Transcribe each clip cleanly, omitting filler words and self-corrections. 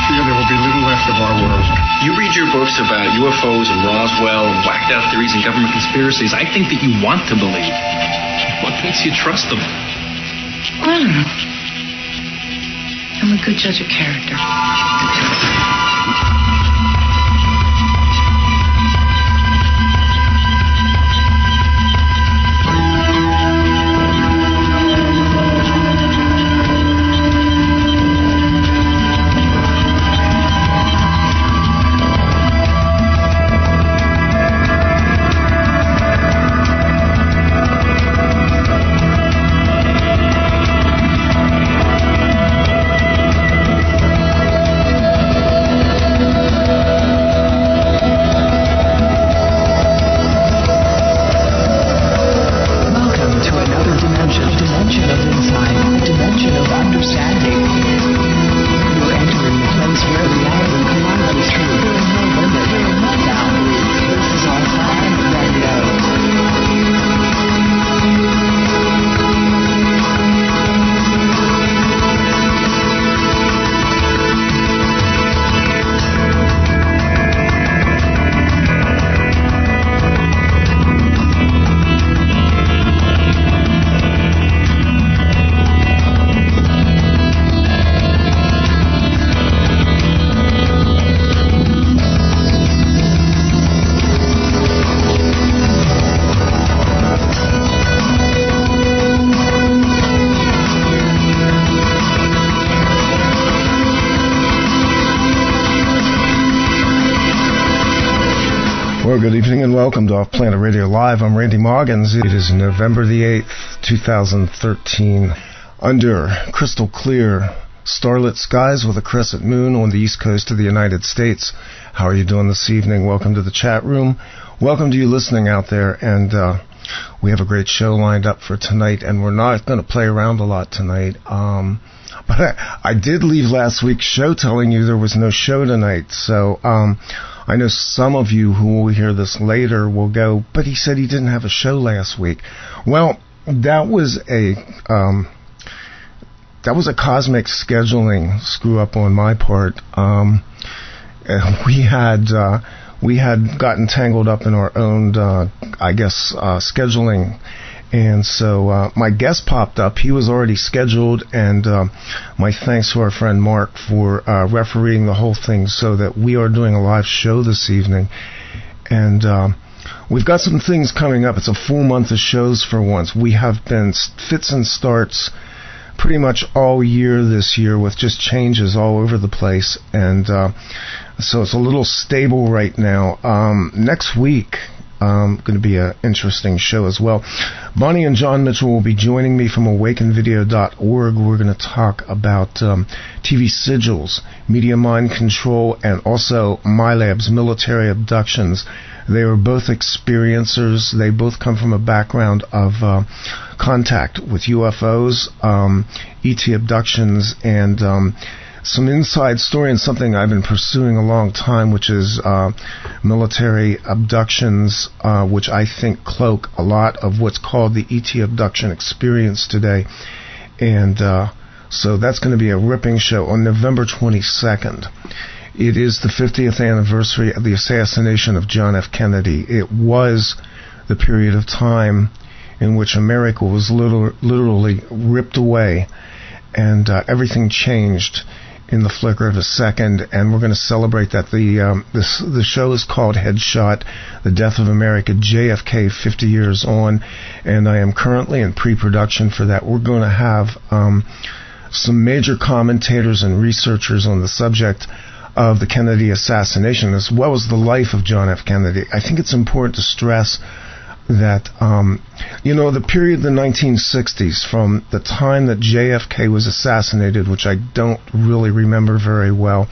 fear there will be little left of our world. You read your books about UFOs and Roswell and whacked out theories and government conspiracies. I think that you want to believe. What makes you trust them? I don't know. I'm a good judge of character. Good evening and welcome to OffPlanet Radio Live. I'm Randy Maugans. It is November the 8th, 2013. Under crystal clear, starlit skies with a crescent moon on the east coast of the United States. How are you doing this evening? Welcome to the chat room. Welcome to you listening out there. And we have a great show lined up for tonight, and we're not going to play around a lot tonight. But I did leave last week's show telling you there was no show tonight. So I know some of you who will hear this later will go, but he said he didn't have a show last week. Well, that was a cosmic scheduling screw up on my part. We had gotten tangled up in our own, scheduling. And so my guest popped up. He was already scheduled, and my thanks to our friend Mark for refereeing the whole thing so that we are doing a live show this evening. And we've got some things coming up. It's a full month of shows for once. We have been fits and starts pretty much all year this year with just changes all over the place. And so it's a little stable right now. Next week, going to be an interesting show as well. Bonnie and John Mitchell will be joining me from awakenvideo.org. We're going to talk about TV sigils, media mind control, and also MyLab's military abductions. They are both experiencers. They both come from a background of contact with UFOs, ET abductions, and some inside story and something I've been pursuing a long time, which is military abductions, which I think cloak a lot of what's called the ET abduction experience today. And so that's going to be a ripping show on November 22nd. It is the 50th anniversary of the assassination of John F. Kennedy. It was the period of time in which America was literally ripped away, and everything changed in the flicker of a second, and we're going to celebrate that. The show is called Headshot, The Death of America, JFK 50 Years On, and I am currently in pre-production for that. We're going to have some major commentators and researchers on the subject of the Kennedy assassination, as well as the life of John F. Kennedy. I think it's important to stress that, the period of the 1960s, from the time that JFK was assassinated, which I don't really remember very well,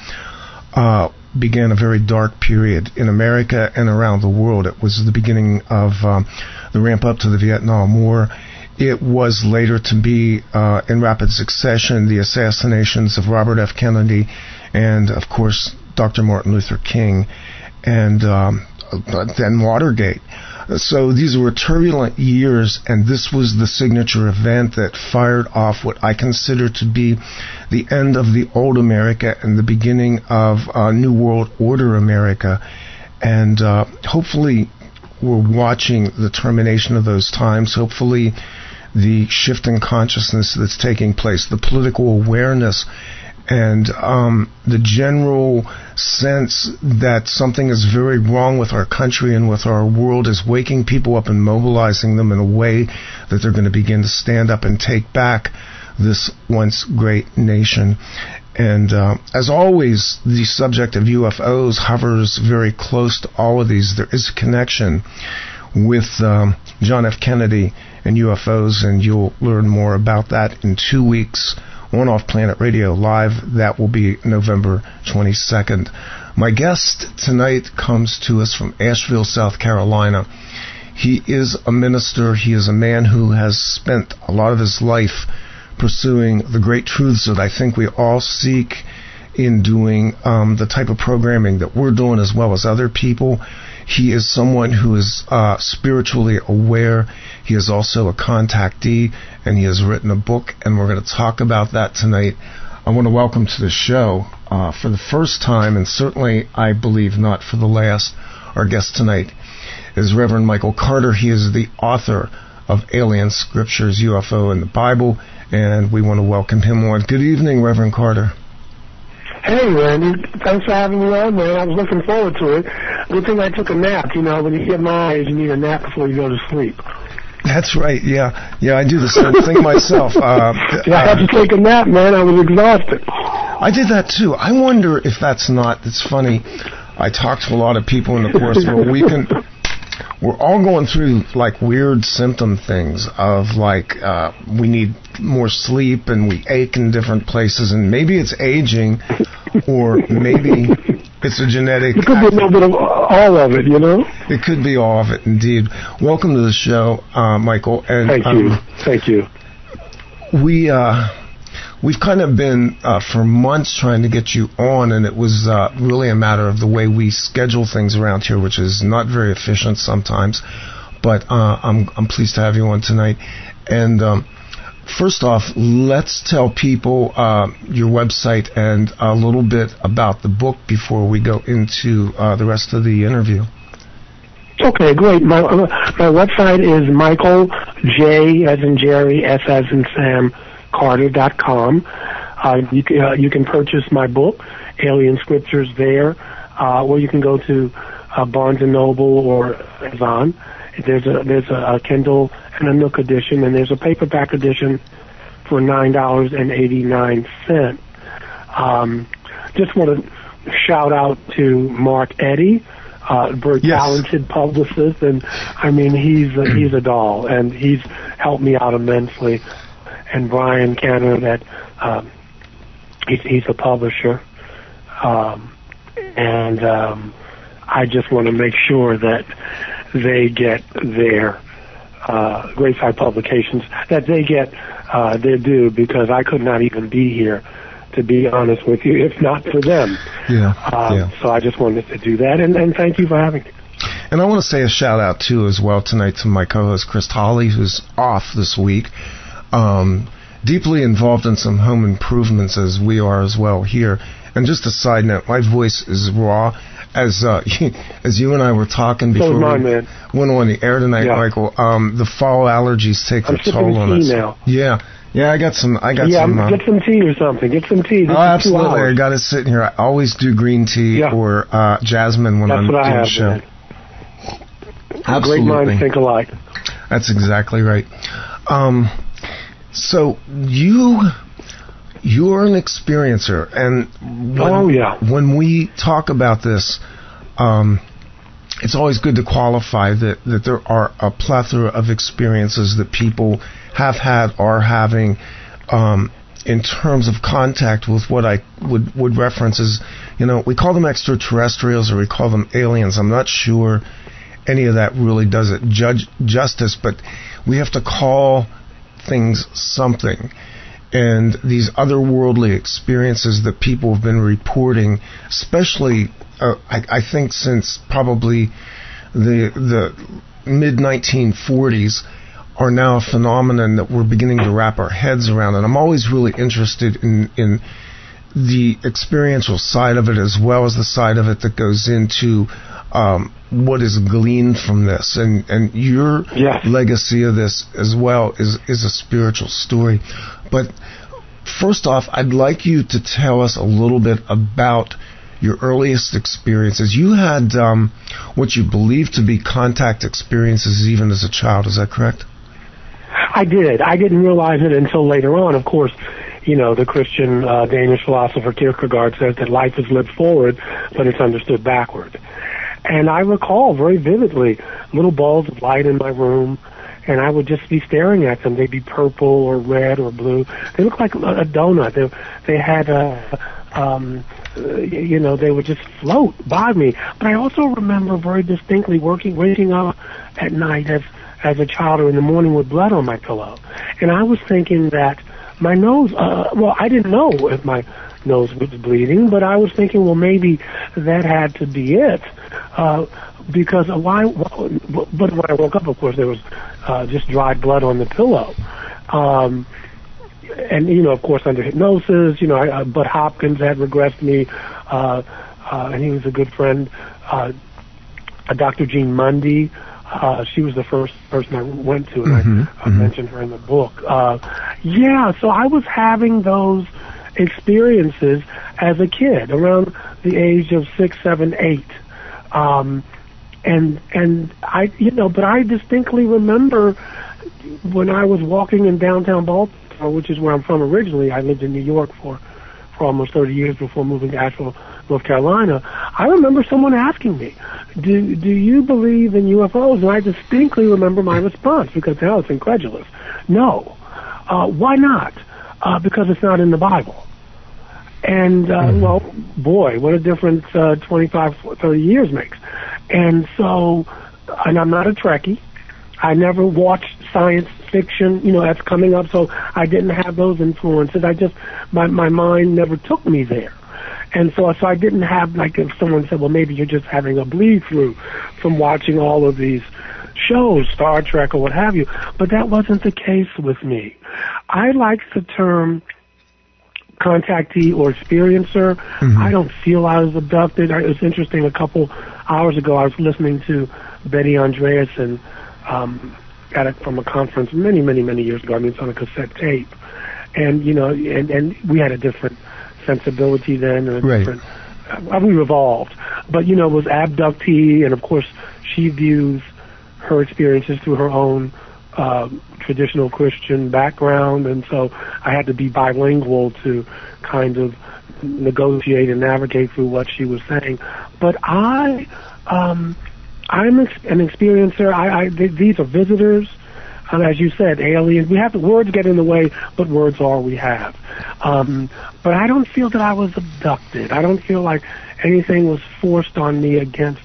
began a very dark period in America and around the world. It was the beginning of the ramp up to the Vietnam War. It was later to be, in rapid succession, the assassinations of Robert F. Kennedy and, of course, Dr. Martin Luther King, and then Watergate. So these were turbulent years, and this was the signature event that fired off what I consider to be the end of the old America and the beginning of New World Order America. And hopefully we're watching the termination of those times. Hopefully the shift in consciousness that's taking place, the political awareness, and the general sense that something is very wrong with our country and with our world is waking people up and mobilizing them in a way that they're going to begin to stand up and take back this once great nation. And as always, the subject of UFOs hovers very close to all of these. There is a connection with John F. Kennedy and UFOs, and you'll learn more about that in 2 weeks on OffPlanet Radio Live. That will be November 22nd. My guest tonight comes to us from Asheville, South Carolina. He is a minister. He is a man who has spent a lot of his life pursuing the great truths that I think we all seek in doing the type of programming that we're doing, as well as other people. He is someone who is spiritually aware. He is also a contactee, and he has written a book, and we're going to talk about that tonight. I want to welcome to the show, for the first time, and certainly I believe not for the last, our guest tonight is Reverend Michael Carter. He is the author of Alien Scriptures, UFO, and the Bible, and we want to welcome him on. Good evening, Reverend Carter. Hey, Randy. Thanks for having me on, man. I was looking forward to it. Good thing I took a nap. You know, when you get my age, you need a nap before you go to sleep. That's right, yeah. Yeah, I do the same thing myself. I had to take a nap, man. I was exhausted. I did that, too. I wonder if that's not... It's funny. I talk to a lot of people in the course where we're all going through, like, weird symptom things of, like, we need more sleep and we ache in different places, and maybe it's aging, or maybe it's a genetic... It could be a little bit of all of it, you know? It could be all of it, indeed. Welcome to the show, Michael. And, Thank you. We've kind of been, for months, trying to get you on, and it was really a matter of the way we schedule things around here, which is not very efficient sometimes. But I'm pleased to have you on tonight. And first off, let's tell people your website and a little bit about the book before we go into the rest of the interview. Okay, great. My website is Michael J as in Jerry, S as in Sam, Carter.com. You can purchase my book, Alien Scriptures, there, or you can go to Barnes & Noble or Amazon. There's a Kindle and a Nook edition, and there's a paperback edition for $9.89. Just want to shout out to Mark Eddy, very talented publicist, and I mean he's a doll, and he's helped me out immensely. And Brian Canner, that he's a publisher, and I just want to make sure that they get their Greatside Publications, that they get their due, because I could not even be here, to be honest with you, if not for them. So I just wanted to do that, and thank you for having me. And I want to say a shout out too as well tonight to my co-host Chris Tolley, who's off this week. Deeply involved in some home improvements, as we are as well here. And just a side note, my voice is raw. As you and I were talking before we went on the air tonight, Michael, the fall allergies take their toll on us. Now. Yeah, I got some. Get some tea or something. Get some tea. Oh, absolutely. I got it sitting here. I always do green tea or jasmine when I'm doing the show. Absolutely. Great minds think alike. That's exactly right. So you're an experiencer, and when we talk about this, it's always good to qualify that there are a plethora of experiences that people have had, are having, in terms of contact with what I would reference as, we call them extraterrestrials or we call them aliens. I'm not sure any of that really does it justice, but we have to call things something. And these otherworldly experiences that people have been reporting, especially I think since probably the mid-1940s are now a phenomenon that we're beginning to wrap our heads around. And I'm always really interested in the experiential side of it, as well as the side of it that goes into what is gleaned from this. And your legacy of this as well is a spiritual story. But first off, I'd like you to tell us a little bit about your earliest experiences. You had what you believe to be contact experiences even as a child. Is that correct? I did. I didn't realize it until later on. Of course, you know, the Christian Danish philosopher Kierkegaard says that life is lived forward, but it's understood backward. And I recall very vividly little balls of light in my room, and I would just be staring at them. They'd be purple or red or blue. They looked like a donut. They had you know, they would just float by me. But I also remember very distinctly waking up at night as a child or in the morning with blood on my pillow. And I was thinking that my nose, well, I didn't know if my nose was bleeding, but I was thinking, well, maybe that had to be it. Because but when I woke up, of course, there was just dried blood on the pillow. And, you know, of course, under hypnosis, you know, Bud Hopkins had regressed me, and he was a good friend. Dr. Jean Mundy, she was the first person I went to, and I mentioned her in the book. So I was having those experiences as a kid, around the age of 6, 7, 8. And I, you know, but I distinctly remember when I was walking in downtown Baltimore, which is where I'm from originally. I lived in New York for almost 30 years before moving to Asheville, North Carolina. I remember someone asking me, do you believe in UFOs? And I distinctly remember my response, because now it's incredulous. No. Why not? Because it's not in the Bible. And, well, boy, what a difference 25, 30 years makes. And so, and I'm not a Trekkie. I never watched science fiction, you know, that's coming up, so I didn't have those influences. My mind never took me there. And so I didn't have, like, if someone said, well, maybe you're just having a bleed through from watching all of these shows, Star Trek or what have you. But that wasn't the case with me. I like the term contactee or experiencer. I don't feel I was abducted. It was interesting, a couple hours ago I was listening to Betty Andreasson, got it from a conference many years ago. I mean, it's on a cassette tape. And, you know, and we had a different sensibility then, and a different, we evolved. But, you know, it was abductee, and of course she views her experiences through her own traditional Christian background, and so I had to be bilingual to kind of negotiate and navigate through what she was saying. But I'm an experiencer. These are visitors, as you said, aliens. Words get in the way, but words are all we have. But I don't feel that I was abducted. I don't feel like anything was forced on me against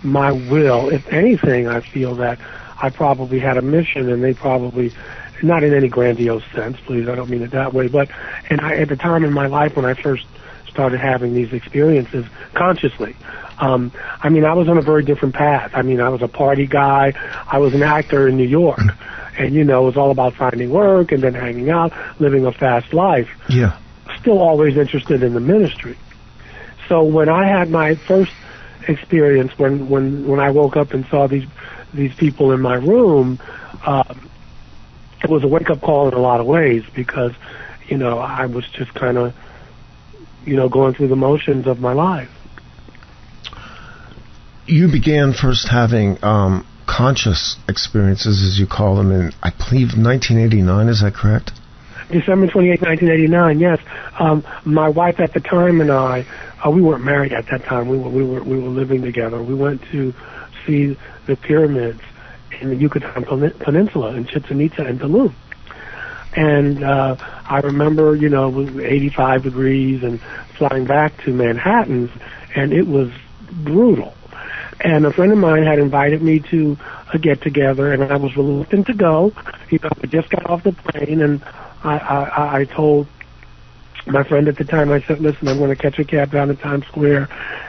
my will. If anything, I feel that I probably had a mission, and they probably, not in any grandiose sense, please, I don't mean it that way, but at the time in my life when I first started having these experiences consciously, I mean, I was on a very different path. I mean, I was a party guy. I was an actor in New York. And, you know, it was all about finding work and then hanging out, living a fast life. Yeah. Still always interested in the ministry. So when I had my first experience, when I woke up and saw these people in my room, it was a wake-up call in a lot of ways, because, you know, I was just kind of, you know, going through the motions of my life. You began first having conscious experiences, as you call them, in, I believe, 1989. Is that correct? December 28, 1989. Yes. My wife at the time and I, we weren't married at that time. We were living together. We went to see the pyramids in the Yucatan Peninsula in Chichen Itza and Tulum. And I remember, you know, it was 85 degrees and flying back to Manhattan, and it was brutal. And a friend of mine had invited me to a get-together, and I was reluctant to go. You know, I just got off the plane, and I told my friend at the time, I said, listen, I'm going to catch a cab down to Times Square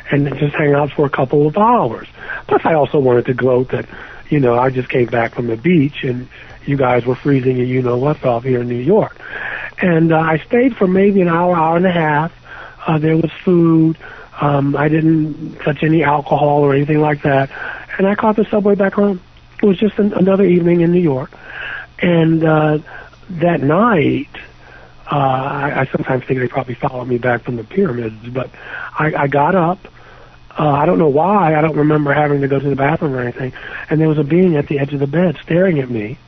and just hang out for a couple of hours. Plus, I also wanted to gloat that, I just came back from the beach, and you guys were freezing and what's off here in New York. And I stayed for maybe an hour and a half. There was food. I didn't touch any alcohol or anything like that. And I caught the subway back home. It was just another evening in New York. And that night, I sometimes think they probably followed me back from the pyramids, but I got up. I don't know why. I don't remember having to go to the bathroom or anything. And there was a being at the edge of the bed staring at me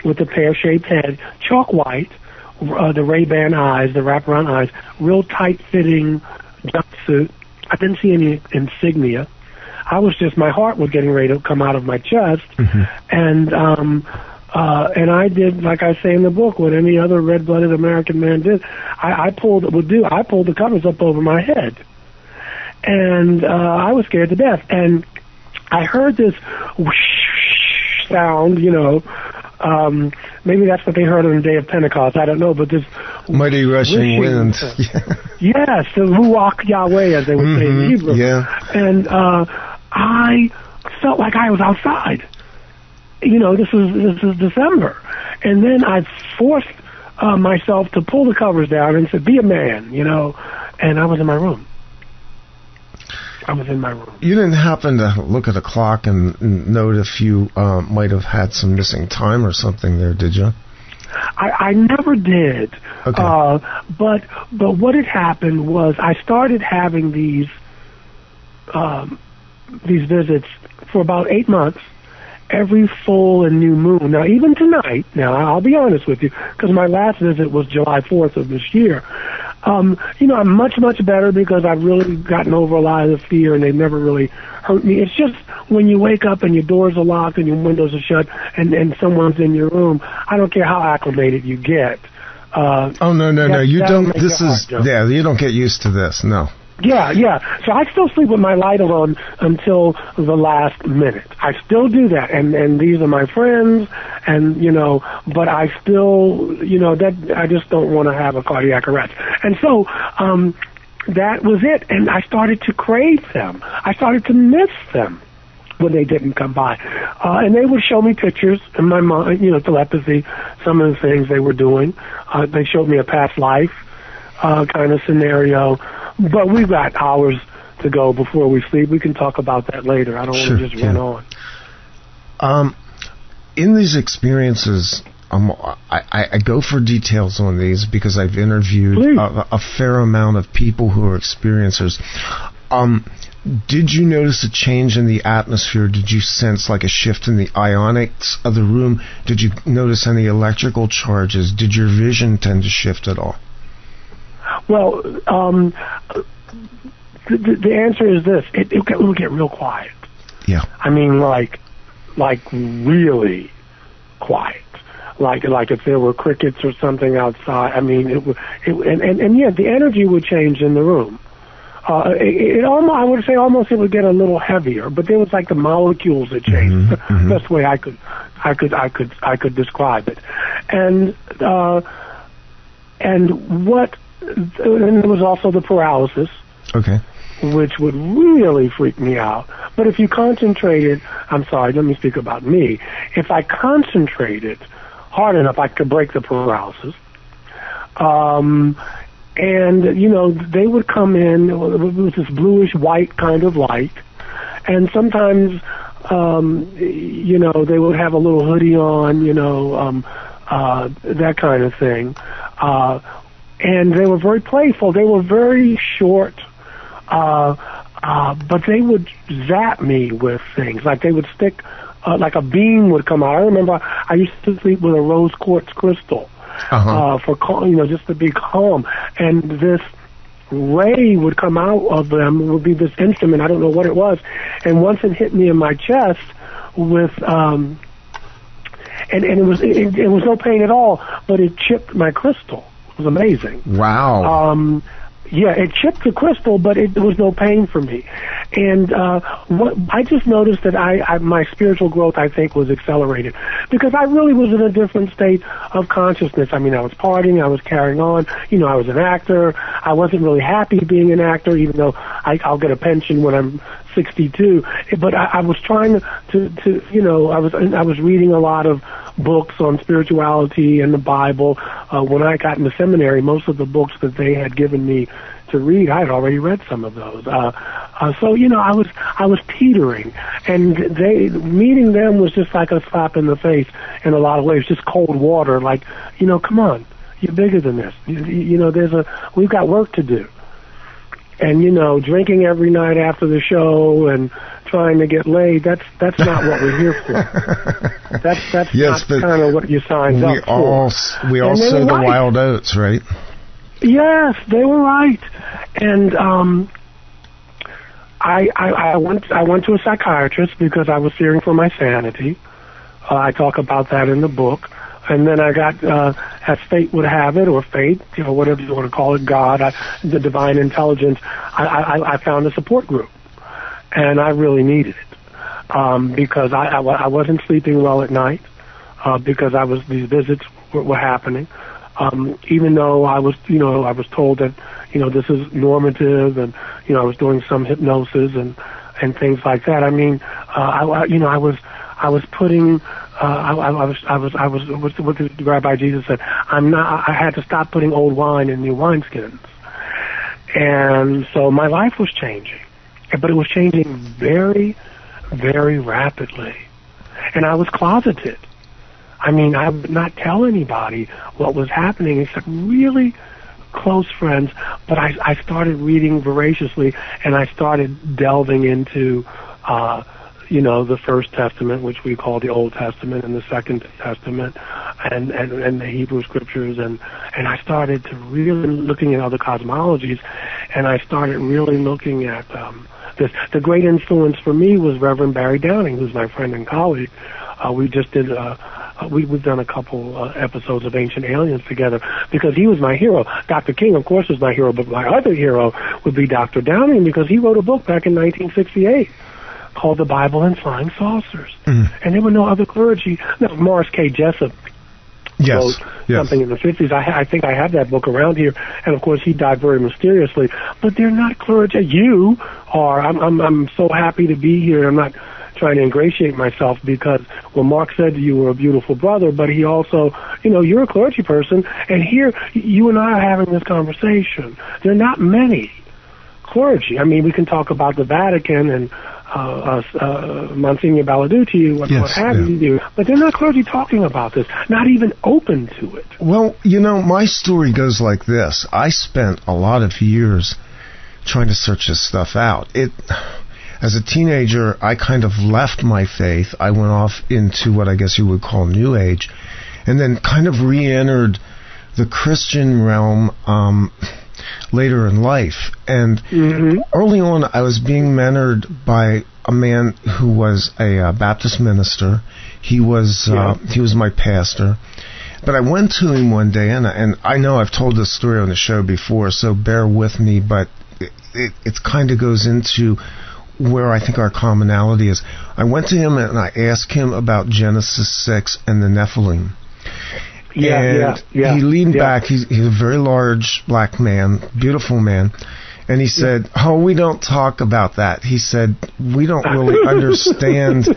with a pear-shaped head, chalk white, the Ray-Ban eyes, the wraparound eyes, real tight-fitting jumpsuit. I didn't see any insignia. I was just, my heart was getting ready to come out of my chest. And I did, like I say in the book, what any other red-blooded American man did. I pulled the covers up over my head. And I was scared to death. And I heard this whoosh sound, maybe that's what they heard on the day of Pentecost. I don't know, but this mighty rushing wind. Yes, the Ruach Yahweh, as they would say in Hebrew. Yeah. And I felt like I was outside. This is December. And then I forced myself to pull the covers down and said, be a man, and I was in my room. You didn't happen to look at a clock and note if you might have had some missing time or something there, did you? I never did. Okay. But what had happened was I started having these visits for about 8 months, every full and new moon. Now, even tonight, I'll be honest with you, because my last visit was July 4th of this year. I'm much, much better because I've really gotten over a lot of the fear and they've never really hurt me. It's just when you wake up and your doors are locked and your windows are shut and someone's in your room, I don't care how acclimated you get. No. You don't. This is, you don't get used to this. No. Yeah. So I still sleep with my light on until the last minute. I still do that, and these are my friends, and but I still, that I just don't want to have a cardiac arrest. And so that was it, and I started to crave them. I started to miss them when they didn't come by, and they would show me pictures in my mind, telepathy, some of the things they were doing. They showed me a past life kind of scenario. But we've got hours to go before we sleep. We can talk about that later. I don't want to just run on. In these experiences, I go for details on these because I've interviewed a fair amount of people who are experiencers. Did you notice a change in the atmosphere? Did you sense like a shift in the ionics of the room? Did you notice any electrical charges? Did your vision tend to shift at all? Well, the answer is this: it will get real quiet. Yeah. I mean, like really quiet. Like if there were crickets or something outside. I mean, the energy would change in the room. It almost, I would say, it would get a little heavier. But there was like the molecules that changed. Best way I could describe it. And there was also the paralysis, which would really freak me out. But if you concentrated, let me speak about me. If I concentrated hard enough, I could break the paralysis. And, they would come in with this bluish white kind of light. And sometimes, they would have a little hoodie on, that kind of thing. And they were very playful. They were very short, but they would zap me with things. Like they would stick, like a beam would come out. I remember I used to sleep with a rose quartz crystal for just to be calm. And this ray would come out of them. It would be this instrument. I don't know what it was. And once it hit me in my chest with, and it was no pain at all, but it chipped my crystal. It was amazing. Wow. It chipped the crystal, but it was no pain for me. And I just noticed that my spiritual growth, I think, was accelerated because I really was in a different state of consciousness. I mean, I was partying, I was carrying on. I was an actor. I wasn't really happy being an actor, even though I'll get a pension when I'm 62. But I was trying to I was reading a lot of books on spirituality and the Bible. When I got into seminary, most of the books that they had given me to read, I had already read some of those. So I was teetering, and meeting them was just like a slap in the face in a lot of ways, just cold water. Like, come on, you're bigger than this. We've got work to do. And drinking every night after the show and trying to get laid, that's not what we're here for. That's yes, not kind of what you signed up for. We all sow the wild oats, right? Yes, they were right. And I went to a psychiatrist because I was fearing for my sanity. I talk about that in the book. And then I got, as fate would have it, or fate, whatever you want to call it, God, the divine intelligence, I found a support group. And I really needed it. Because I wasn't sleeping well at night, because these visits were happening. Even though I was told that, this is normative, and, I was doing some hypnosis and things like that. I mean, I was putting, I was what the Rabbi Jesus said, I had to stop putting old wine in new wineskins. And so my life was changing, but it was changing very, very rapidly. And I was closeted. I mean, I would not tell anybody what was happening except really close friends, but I started reading voraciously, and I started delving into, the First Testament, which we call the Old Testament, and the Second Testament, and the Hebrew Scriptures, and I started to really looking at other cosmologies, and I started really looking at this. The great influence for me was Reverend Barry Downing, who's my friend and colleague. We just did we've done a couple episodes of Ancient Aliens together because he was my hero. Dr. King, of course, was my hero, but my other hero would be Dr. Downing because he wrote a book back in 1968 called The Bible and Flying Saucers. And there were no other clergy. No, Morris K. Jessup wrote something in the 50s. I think I have that book around here, and of course he died very mysteriously. But they're not clergy. You are. I'm so happy to be here. I'm not trying to ingratiate myself because, well, Mark said you were a beautiful brother, but he also, you're a clergy person, and here you and I are having this conversation. There are not many clergy. I mean, we can talk about the Vatican and Monsignor Balladuti, what have you, but they're not clergy talking about this, not even open to it. Well, my story goes like this. I spent a lot of years trying to search this stuff out. As a teenager, I kind of left my faith. I went off into what I guess you would call New Age, and then kind of re-entered the Christian realm later in life. And early on, I was being mentored by a man who was a Baptist minister. He was my pastor. But I went to him one day, and I know I've told this story on the show before, so bear with me, but it kind of goes into where I think our commonality is. I went to him and I asked him about Genesis 6 and the Nephilim. He leaned back. He's a very large black man, beautiful man. And he said, we don't talk about that. He said, we don't really understand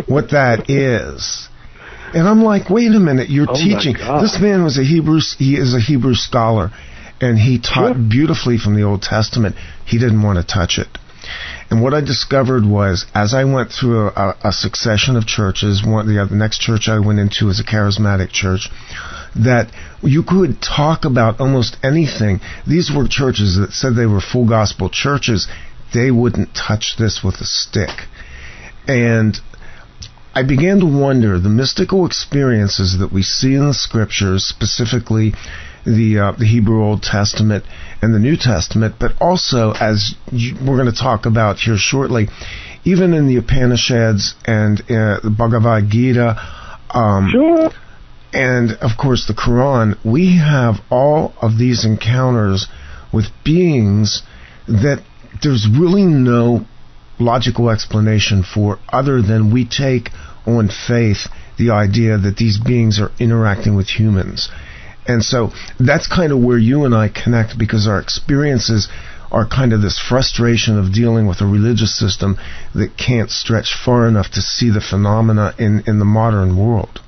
what that is. And I'm like, wait a minute, you're teaching. This man was he is a Hebrew scholar, and he taught beautifully from the Old Testament. He didn't want to touch it. And what I discovered was, as I went through a succession of churches, the next church I went into was a charismatic church, that you could talk about almost anything. These were churches that said they were full gospel churches. They wouldn't touch this with a stick. And I began to wonder, the mystical experiences that we see in the scriptures, specifically the Hebrew Old Testament and the New Testament, but also, as we're going to talk about here shortly, even in the Upanishads and the Bhagavad Gita, and of course the Quran, we have all of these encounters with beings that there's really no logical explanation for, other than we take on faith the idea that these beings are interacting with humans. And so that's kind of where you and I connect, because our experiences are kind of this frustration of dealing with a religious system that can't stretch far enough to see the phenomena in the modern world.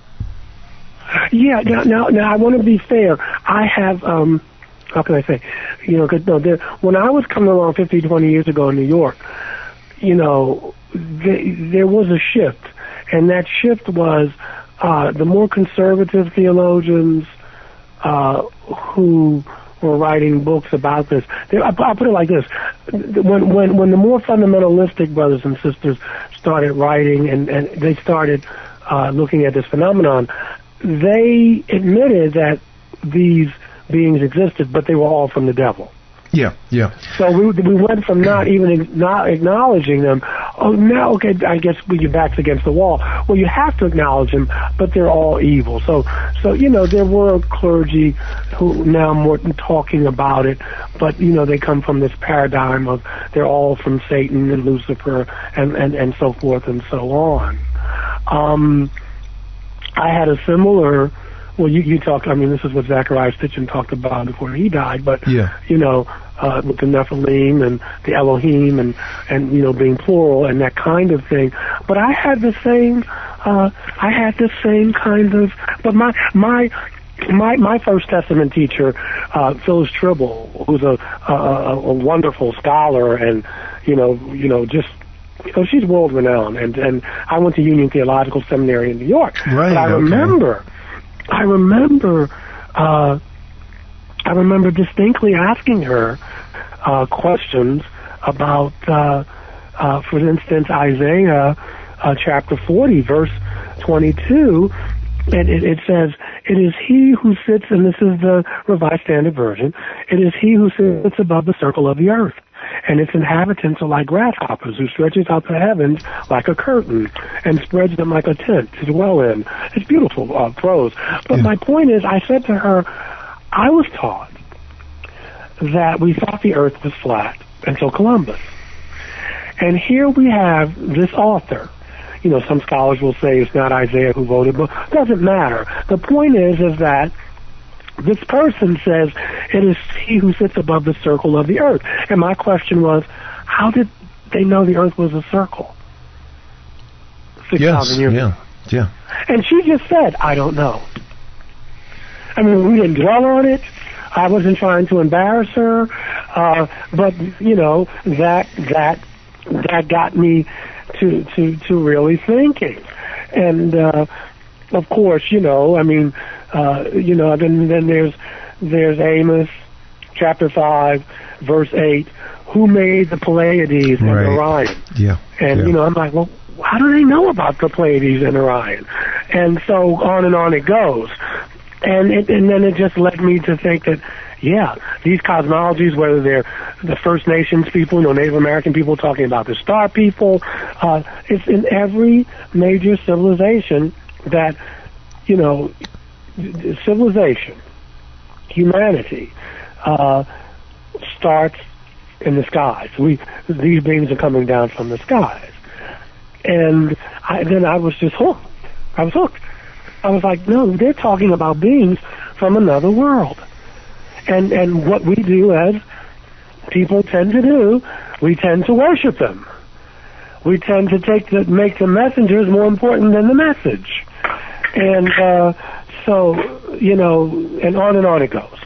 Yeah. Now, I want to be fair. I have, how can I say, when I was coming along 20 years ago in New York, there was a shift, and that shift was the more conservative theologians who were writing books about this. I'll put it like this: when the more fundamentalistic brothers and sisters started writing and they started looking at this phenomenon, they admitted that these beings existed, but they were all from the devil. Yeah. So we went from not acknowledging them. Oh, now, okay, I guess your back's against the wall. Well, you have to acknowledge them, but they're all evil. So there were clergy who now more talking about it, but they come from this paradigm of they're all from Satan and Lucifer and so forth and so on. I had a similar. Well, you talked. I mean, this is what Zachariah Stitchin talked about before he died. But with the Nephilim and the Elohim and being plural and that kind of thing. But I had the same. Kind of. But my First Testament teacher, Phyllis Tribble, who's a wonderful scholar and just. She's world renowned, and I went to Union Theological Seminary in New York. Right. But I remember distinctly asking her questions about, for instance, Isaiah chapter 40, verse 22, and it says, "It is he who sits," and this is the Revised Standard Version, "it is he who sits above the circle of the earth, and its inhabitants are like grasshoppers, who stretches out the heavens like a curtain and spreads them like a tent to dwell in." It's beautiful prose. But my point is, I said to her, I was taught that we thought the earth was flat until Columbus. And here we have this author. Some scholars will say it's not Isaiah who voted, but it doesn't matter. The point is that this person says it is he who sits above the circle of the earth. And my question was, how did they know the earth was a circle? 6,000 years ago. Yeah. And she just said, I don't know. I mean, we didn't dwell on it. I wasn't trying to embarrass her. But, that got me to really thinking. And, of course, then there's Amos chapter 5 verse 8, who made the Pleiades and Orion. And I'm like, well, how do they know about the Pleiades and Orion? And so on and on it goes. And then it just led me to think that these cosmologies, whether they're the First Nations people, Native American people talking about the star people, it's in every major civilization that, civilization, humanity, starts in the skies. These beings are coming down from the skies. And then I was just hooked. I was hooked. I was like, no, they're talking about beings from another world. And what we do as people tend to do, we tend to worship them. We tend to make the messengers more important than the message. And and on it goes.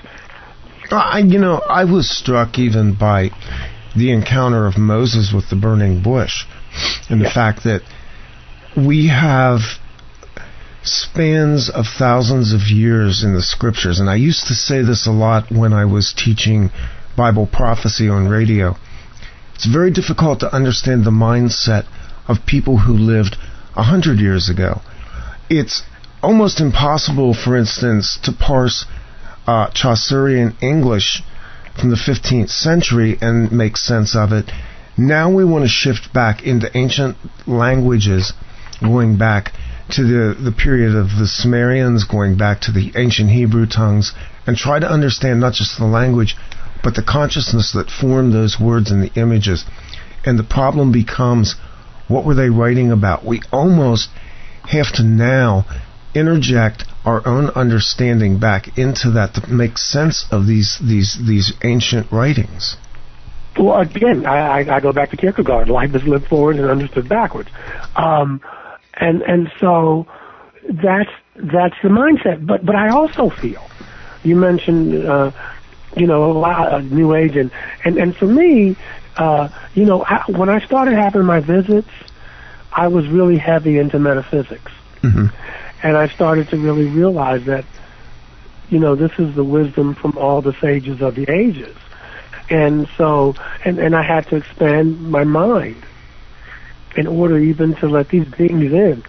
I was struck even by the encounter of Moses with the burning bush, and the fact that we have spans of thousands of years in the scriptures. And I used to say this a lot when I was teaching Bible prophecy on radio. It's very difficult to understand the mindset of people who lived 100 years ago. It's almost impossible, for instance, to parse Chaucerian English from the 15th century and make sense of it. Now we want to shift back into ancient languages, going back to the period of the Sumerians, going back to the ancient Hebrew tongues, and try to understand not just the language, but the consciousness that formed those words and the images. And the problem becomes, what were they writing about? We almost have to now interject our own understanding back into that to make sense of these ancient writings. Well, again, I go back to Kierkegaard. Life is lived forward and understood backwards. And so that's the mindset. But I also feel, you mentioned, a lot of New Age, and for me, when I started having my visits, I was really heavy into metaphysics. Mm-hmm. And I started to really realize that, this is the wisdom from all the sages of the ages. And so, and I had to expand my mind in order even to let these beings in.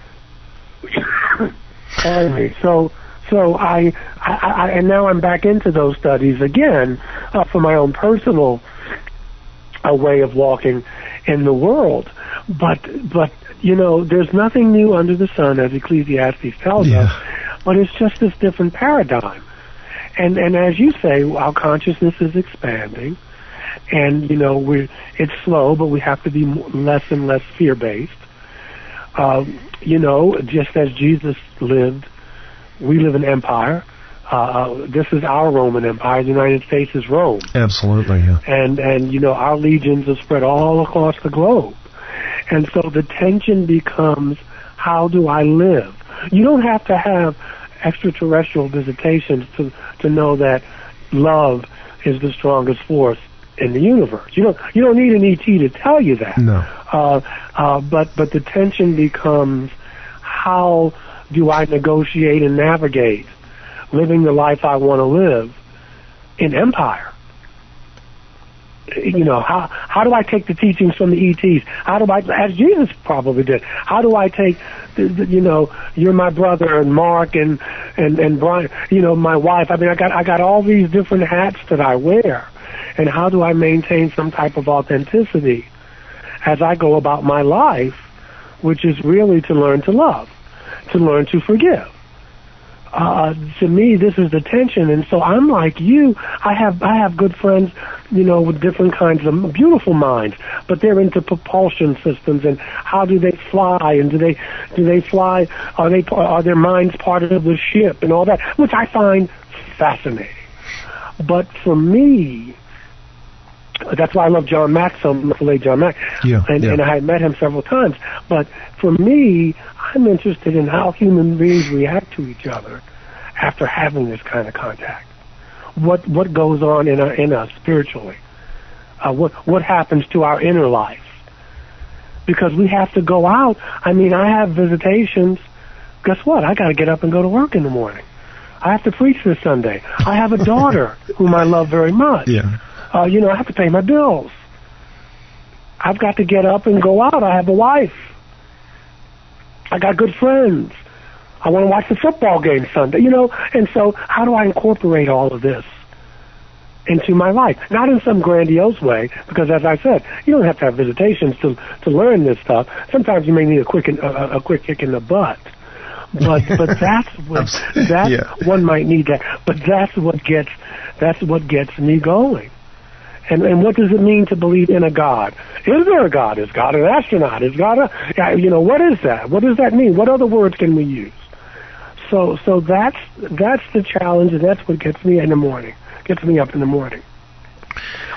Pardon me. So I and now I'm back into those studies again for my own personal way of walking in the world. But there's nothing new under the sun, as Ecclesiastes tells us. But it's just this different paradigm. And as you say, our consciousness is expanding, and it's slow, but we have to be less and less fear-based. Just as Jesus lived, we live in empire. This is our Roman Empire. The United States is Rome. Absolutely, yeah. And our legions are spread all across the globe. And so the tension becomes, how do I live? You don't have to have extraterrestrial visitations to know that love is the strongest force in the universe. You don't need an ET to tell you that. No. But the tension becomes, how do I negotiate and navigate living the life I want to live in empire? How do I take the teachings from the ETs? How do I, as Jesus probably did, how do I take you're my brother, and Mark and Brian, my wife. I mean, I got all these different hats that I wear, and how do I maintain some type of authenticity as I go about my life, which is really to learn to love, to learn to forgive. To me, this is the tension, and so I'm like you. I have good friends, with different kinds of beautiful minds, but they're into propulsion systems and how do they fly, and do they fly? Are their minds part of the ship and all that, which I find fascinating. But for me, that's why I love John Mack so much, late John Mack, and I had met him several times. But for me, I'm interested in how human beings react to each other after having this kind of contact. What goes on in us spiritually? What happens to our inner life? Because we have to go out. I mean, I have visitations. Guess what? I got to get up and go to work in the morning. I have to preach this Sunday. I have a daughter whom I love very much. Yeah. I have to pay my bills. I've got to get up and go out. I have a wife. I got good friends. I want to watch the football game Sunday, And so how do I incorporate all of this into my life? Not in some grandiose way, because as I said, you don't have to have visitations to learn this stuff. Sometimes you may need a quick kick in the butt. But that's what one might need that. But that's what gets me going. And what does it mean to believe in a God? Is there a God? Is God an astronaut? Is God what is that? What does that mean? What other words can we use? So that's the challenge, and that's what gets me up in the morning.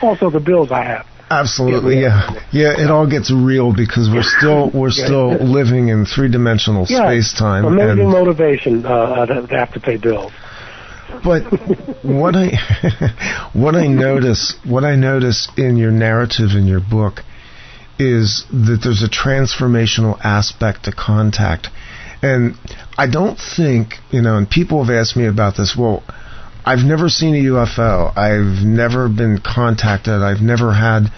Also the bills I have. After yeah. It all gets real because we're still living in three-dimensional space-time. Amazing motivation to have to pay bills. But what I notice in your narrative in your book is that there's a transformational aspect to contact. And I don't think, and people have asked me about this, well, I've never seen a UFO. I've never been contacted. I've never had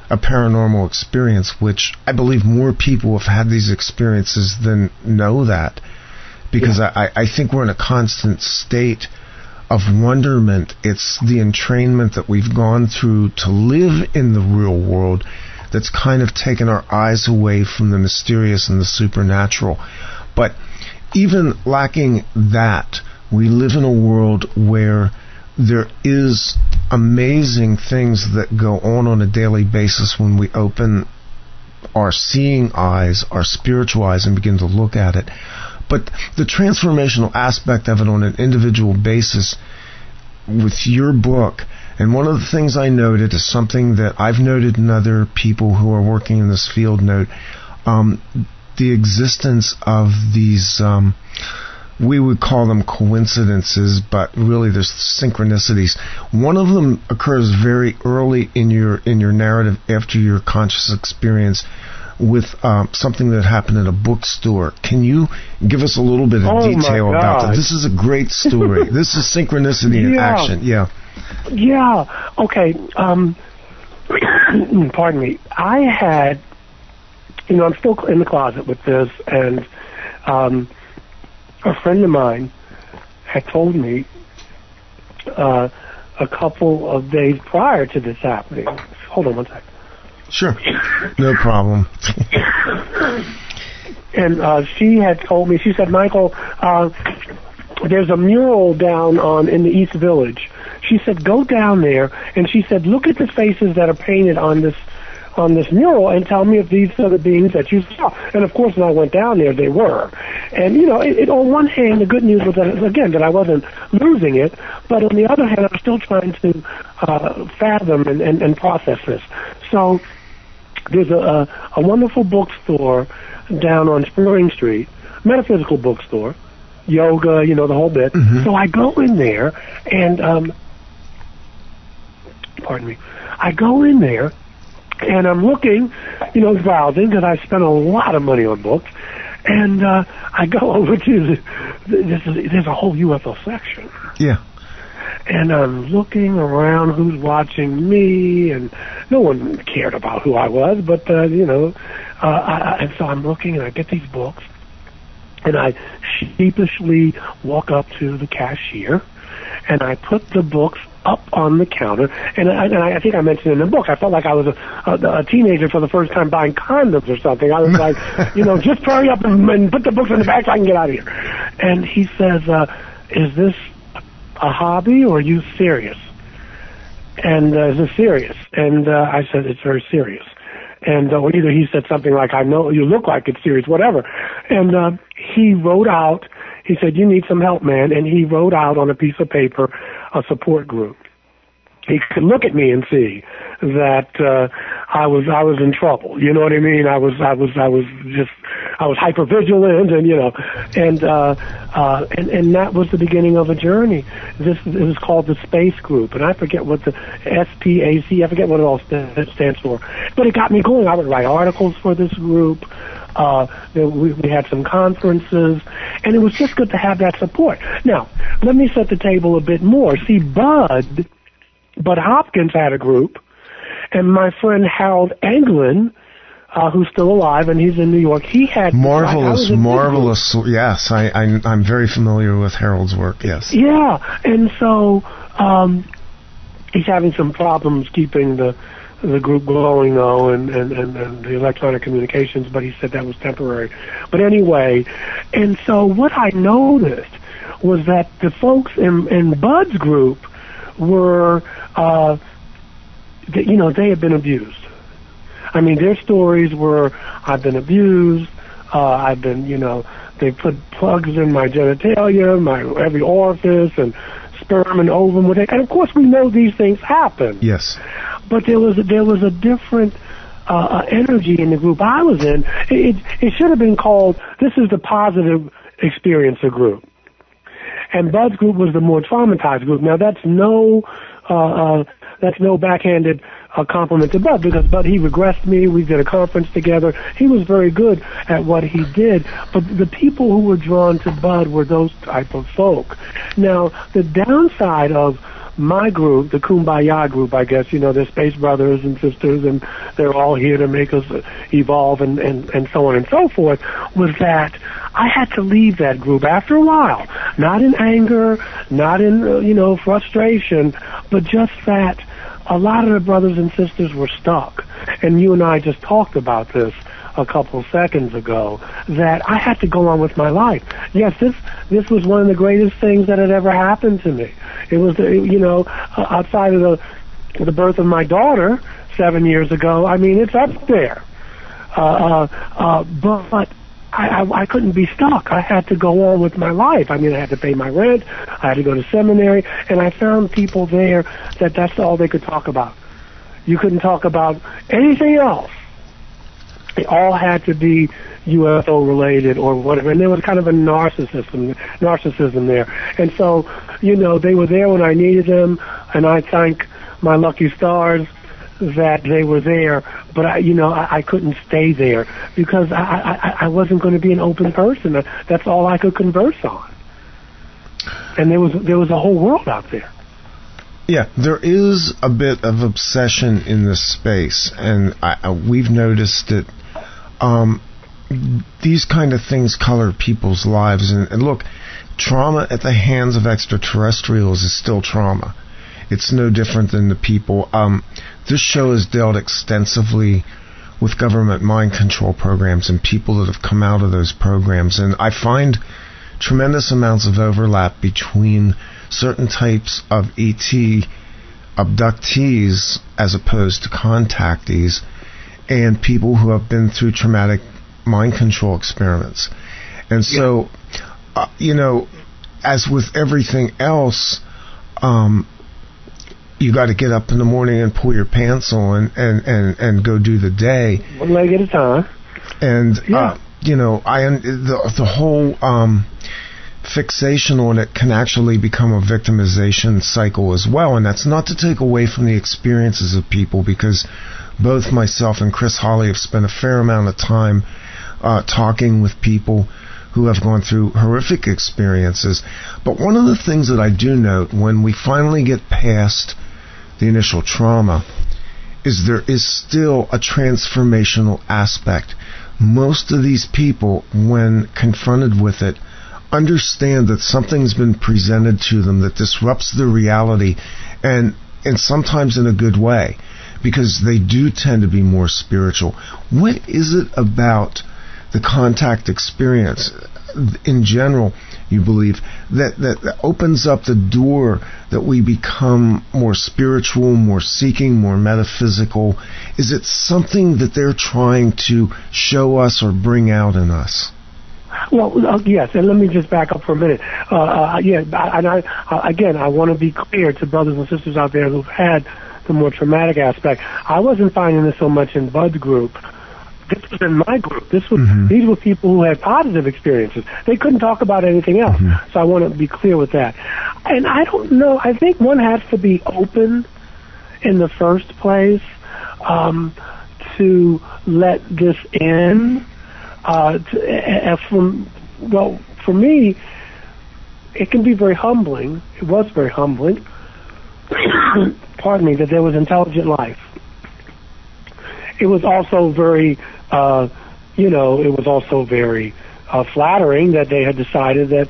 a paranormal experience, which I believe more people have had these experiences than know that. Because I think we're in a constant state of wonderment. It's the entrainment that we've gone through to live in the real world that's kind of taken our eyes away from the mysterious and the supernatural. But even lacking that, we live in a world where there is amazing things that go on a daily basis when we open our seeing eyes, our spiritual eyes, and begin to look at it. But the transformational aspect of it on an individual basis, with your book, and one of the things I noted is something that I've noted in other people who are working in this field note, the existence of these, we would call them coincidences, but really there's synchronicities. One of them occurs very early in your narrative after your conscious experience with something that happened at a bookstore. Can you give us a little bit of detail about that? This is a great story. This is synchronicity in action. Yeah. Yeah. Okay. Pardon me. I had, I'm still in the closet with this, and a friend of mine had told me a couple of days prior to this happening. Hold on one second. Sure. No problem. And she had told me, she said, Michael, there's a mural down in the East Village. She said, go down there, and she said, look at the faces that are painted on this mural and tell me if these are the beings that you saw. And of course, when I went down there, they were. And, on one hand, the good news was that, again, that I wasn't losing it, but on the other hand, I was still trying to fathom and process this. So there's a wonderful bookstore down on Spring Street, metaphysical bookstore, yoga, the whole bit. Mm-hmm. So I go in there, and, pardon me, I go in there, and I'm looking, browsing, because I spent a lot of money on books, and I go over to there's a whole UFO section. Yeah. And I'm looking around who's watching me, and no one cared about who I was, but, and so I'm looking, and I get these books, and I sheepishly walk up to the cashier, and I put the books up on the counter, and I think I mentioned in the book, I felt like I was a teenager for the first time buying condoms or something. I was like, just hurry up and put the books in the back so I can get out of here. And he says, is this a hobby or are you serious? And is this serious? And I said, it's very serious. And either he said something like, I know you look like it's serious, whatever. And he wrote out, he said, you need some help, man. And he wrote out on a piece of paper a support group. He could look at me and see that I was in trouble. You know what I mean? I was hypervigilant, and that was the beginning of a journey. It was called the Space Group, and I forget what the SPAC. I forget what it all stands for, but it got me going. I would write articles for this group. We had some conferences, and it was just good to have that support. Now, let me set the table a bit more. See, Bud Hopkins had a group, and my friend Harold Anglin, who's still alive, and he's in New York, he had... Marvelous. Yes, I'm very familiar with Harold's work, yes. Yeah, and so he's having some problems keeping the group going, though, and the electronic communications, but he said that was temporary. But anyway, and so what I noticed was that the folks in Bud's group were, they had been abused. I mean, their stories were, I've been abused, I've been, they put plugs in my genitalia, my every orifice, and sperm and ovum, and of course we know these things happen. Yes. But there was a different energy in the group I was in. It should have been called, this is the positive experiencer group. And Bud's group was the more traumatized group. Now that's no backhanded compliment to Bud, because Bud, he regressed me. We did a conference together. He was very good at what he did. But the people who were drawn to Bud were those type of folk. Now, the downside of my group, the Kumbaya group, I guess, they're space brothers and sisters, and they're all here to make us evolve and so on and so forth, was that I had to leave that group after a while. Not in anger, not in, frustration, but just that a lot of the brothers and sisters were stuck. And you and I just talked about this a couple seconds ago, that I had to go on with my life. Yes, this was one of the greatest things that had ever happened to me. It was, outside of the birth of my daughter 7 years ago, I mean, it's up there. But I couldn't be stuck. I had to go on with my life. I mean, I had to pay my rent. I had to go to seminary, and I found people there that's all they could talk about. You couldn't talk about anything else. They all had to be UFO related or whatever, and there was kind of a narcissism there. And so, they were there when I needed them, and I thank my lucky stars that they were there, but I couldn't stay there because I wasn't going to be an open person. That's all I could converse on. And there was a whole world out there. Yeah, there is a bit of obsession in this space, and we've noticed that these kind of things color people's lives. And look, trauma at the hands of extraterrestrials is still trauma. It's no different than the people. This show has dealt extensively with government mind control programs and people that have come out of those programs. And I find tremendous amounts of overlap between certain types of ET abductees as opposed to contactees and people who have been through traumatic mind control experiments. And so, as with everything else, you got to get up in the morning and pull your pants on and go do the day. One leg at a time. And, the whole fixation on it can actually become a victimization cycle as well. And that's not to take away from the experiences of people, because both myself and Chris Hawley have spent a fair amount of time talking with people who have gone through horrific experiences. But one of the things that I do note when we finally get past the initial trauma is there is still a transformational aspect. Most of these people, when confronted with it, understand that something's been presented to them that disrupts their reality, and sometimes in a good way, because they do tend to be more spiritual. What is it about the contact experience in general, you believe, that opens up the door that we become more spiritual, more seeking, more metaphysical? Is it something that they're trying to show us or bring out in us? Well, yes, and let me just back up for a minute. I want to be clear to brothers and sisters out there who've had the more traumatic aspect. I wasn't finding this so much in Bud's group. This was in my group. These were people who had positive experiences. They couldn't talk about anything else. So I want to be clear with that. And I don't know. I think one has to be open in the first place to let this in. For me, it can be very humbling. It was very humbling. Pardon me, that there was intelligent life. It was also very, flattering that they had decided that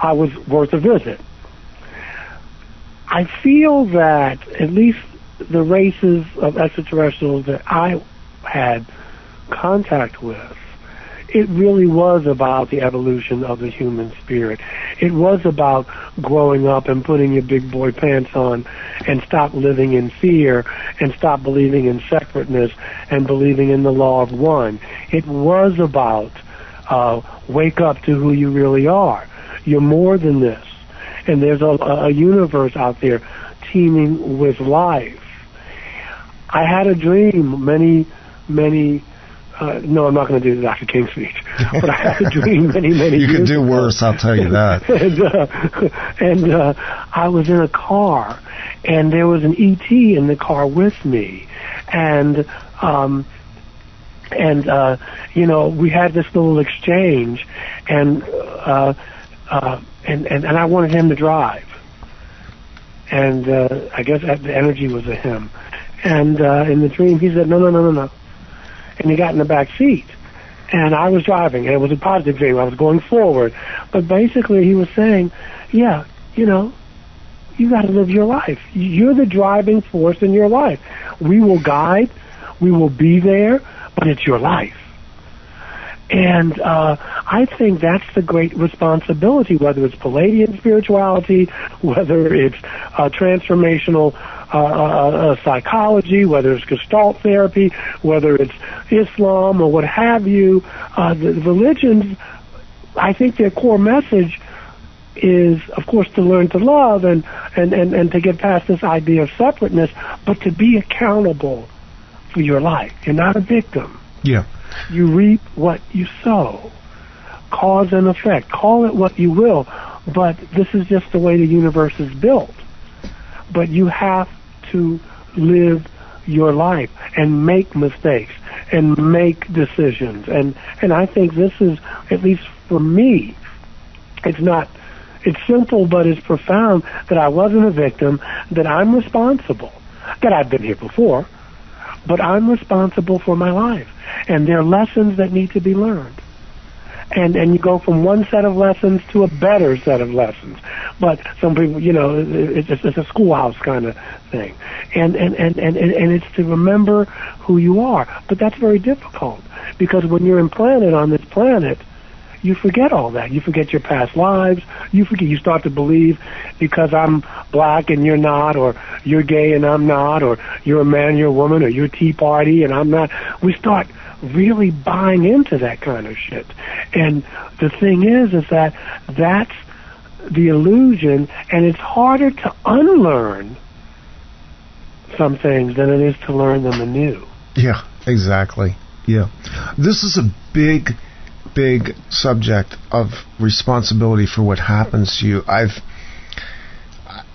I was worth a visit. I feel that at least the races of extraterrestrials that I had contact with, it really was about the evolution of the human spirit. It was about growing up and putting your big boy pants on and stop living in fear and stop believing in separateness and believing in the law of one. It was about wake up to who you really are. You're more than this. And there's a universe out there teeming with life. I had a dream no, I'm not going to do the Dr. King speech, but I had a dream many you years could do ago. worse, I'll tell you that. and I was in a car, and there was an ET in the car with me, and we had this little exchange, and I wanted him to drive, and I guess the energy was a him, and in the dream he said no. And he got in the back seat. And I was driving, and it was a positive dream. I was going forward. But basically he was saying, you got to live your life. You're the driving force in your life. We will guide. We will be there, but it's your life. And I think that's the great responsibility, whether it's Palladian spirituality, whether it's transformational psychology, whether it's Gestalt therapy, whether it's Islam or what have you. The religions, I think their core message is, of course, to learn to love and to get past this idea of separateness, but to be accountable for your life. You're not a victim. Yeah. You reap what you sow. Cause and effect. Call it what you will, but this is just the way the universe is built. But you have to live your life and make mistakes and make decisions. And I think this is, at least for me, it's simple, but it's profound that I wasn't a victim, that I'm responsible, that I've been here before, but I'm responsible for my life. And there are lessons that need to be learned. And you go from one set of lessons to a better set of lessons. But some people, it's a schoolhouse kind of thing. And it's to remember who you are. But that's very difficult, because when you're implanted on this planet, you forget all that. You forget your past lives. You start to believe because I'm black and you're not, or you're gay and I'm not, or you're a man, you're a woman, or you're Tea Party and I'm not. We start really buying into that kind of shit. And the thing is that that's the illusion, and it's harder to unlearn some things than it is to learn them anew. Yeah, exactly. Yeah. This is a big subject of responsibility for what happens to you. I